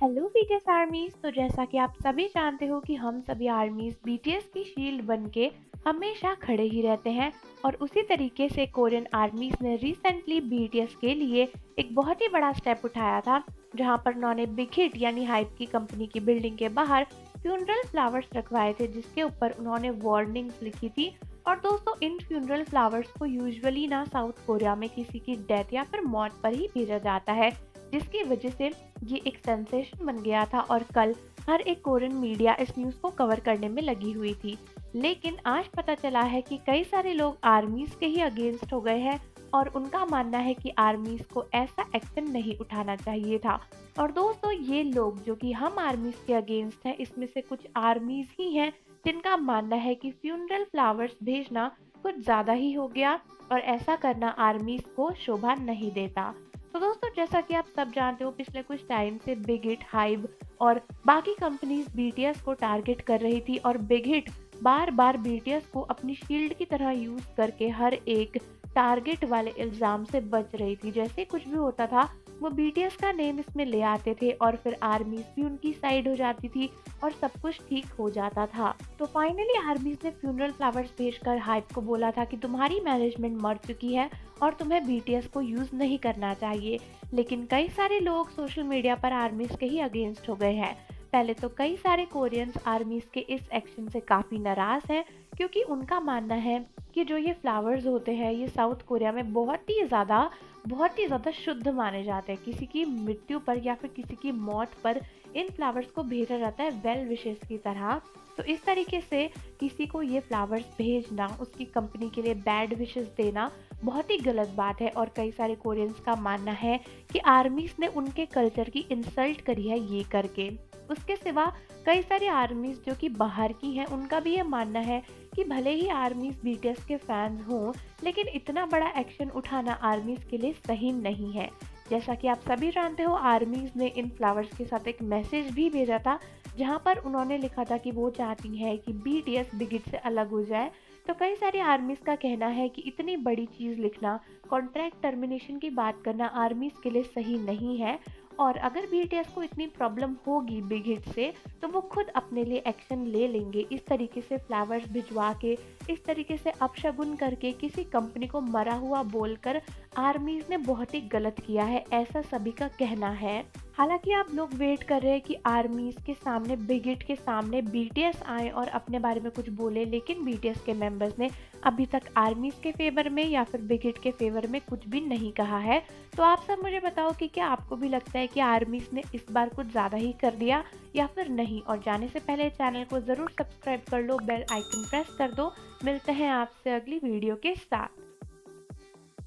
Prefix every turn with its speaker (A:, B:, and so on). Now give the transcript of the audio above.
A: Hello BTS आर्मीज। तो जैसा कि आप सभी जानते हो कि हम सभी आर्मीज बीटीएस की शील्ड बनके हमेशा खड़े ही रहते हैं और उसी तरीके से कोरियन आर्मीज ने रिसेंटली बीटीएस के लिए एक बहुत ही बड़ा स्टेप उठाया था, जहां पर उन्होंने बिग हिट यानी हाइप की कंपनी की बिल्डिंग के बाहर फ्यूनरल फ्लावर्स रखवाए थे, जिसके ऊपर उन्होंने वार्निंग्स लिखी थी। और दोस्तों, इन फ्यूनरल फ्लावर्स को यूजुअली ना साउथ कोरिया में किसी की डेथ या फिर मौत पर ही भेजा जाता है, जिसकी वजह से ये एक सेंसेशन बन गया था और कल हर एक कोरियन मीडिया इस न्यूज़ को कवर करने में लगी हुई थी। लेकिन आज पता चला है कि कई सारे लोग आर्मीज के ही अगेंस्ट हो गए हैं और उनका मानना है कि आर्मीज को ऐसा एक्शन नहीं उठाना चाहिए था। और दोस्तों, ये लोग जो कि हम आर्मीज के अगेंस्ट हैं, इसमें से कुछ आर्मीज ही हैं जिनका मानना है कि फ्यूनरल फ्लावर्स भेजना कुछ ज़्यादा ही हो गया और ऐसा करना आर्मीज को शोभा नहीं देता। तो दोस्तों, जैसा कि आप सब जानते हो, पिछले कुछ टाइम से बिग हिट, हाइब और बाकी कंपनीज बीटीएस को टारगेट कर रही थी और बिग हिट बार बार बीटीएस को अपनी शील्ड की तरह यूज करके हर एक टारगेट वाले इल्जाम से बच रही थी। जैसे कुछ भी होता था वो बीटीएस का नेम इसमें ले आते थे और फिर आर्मीज भी उनकी साइड हो जाती थी और सब कुछ ठीक हो जाता था। तो फाइनली आर्मीज ने फ्यूनरल फ्लावर्स भेजकर हाइप को बोला था कि तुम्हारी मैनेजमेंट मर चुकी है और तुम्हें बीटीएस को यूज नहीं करना चाहिए। लेकिन कई सारे लोग सोशल मीडिया पर आर्मीज के ही अगेंस्ट हो गए हैं। पहले तो कई सारे कोरियंस आर्मीज के इस एक्शन से काफी नाराज हैं, क्योंकि उनका मानना है कि जो ये फ्लावर्स होते हैं ये साउथ कोरिया में बहुत ही ज़्यादा शुद्ध माने जाते हैं। किसी की मृत्यु पर या फिर किसी की मौत पर इन फ्लावर्स को भेजा जाता है वेल विशेस की तरह। तो इस तरीके से किसी को ये फ्लावर्स भेजना, उसकी कंपनी के लिए बैड विशेस देना बहुत ही गलत बात है। और कई सारे कोरियंस का मानना है कि आर्मीज ने उनके कल्चर की इंसल्ट करी है ये करके। उसके सिवा कई सारी आर्मीज जो कि बाहर की हैं, उनका भी ये मानना है कि भले ही आर्मीज बीटीएस के फैंस हों, लेकिन इतना बड़ा एक्शन उठाना आर्मीज के लिए सही नहीं है। जैसा कि आप सभी जानते हो, आर्मीज ने इन फ्लावर्स के साथ एक मैसेज भी भेजा था, जहां पर उन्होंने लिखा था कि वो चाहती है कि बीटीएस बिग हिट से अलग हो जाए। तो कई सारी आर्मीज का कहना है कि इतनी बड़ी चीज़ लिखना, कॉन्ट्रैक्ट टर्मिनेशन की बात करना आर्मीज के लिए सही नहीं है। और अगर बीटीएस को इतनी प्रॉब्लम होगी बिग हिट से, तो वो खुद अपने लिए एक्शन ले लेंगे। इस तरीके से फ्लावर्स भिजवा के, इस तरीके से अपशगुन करके किसी कंपनी को मरा हुआ बोलकर आर्मीज ने बहुत ही गलत किया है, ऐसा सभी का कहना है। हालांकि आप लोग वेट कर रहे हैं कि आर्मीज के सामने, बिग हिट के सामने बीटीएस आए और अपने बारे में कुछ बोले, लेकिन बीटीएस के मेंबर्स ने अभी तक आर्मीज के फेवर में या फिर बिग हिट के फेवर में कुछ भी नहीं कहा है। तो आप सब मुझे बताओ कि क्या आपको भी लगता है कि आर्मीज ने इस बार कुछ ज़्यादा ही कर दिया या फिर नहीं। और जाने से पहले चैनल को ज़रूर सब्सक्राइब कर लो, बेल आइकन प्रेस कर दो। मिलते हैं आपसे अगली वीडियो के साथ।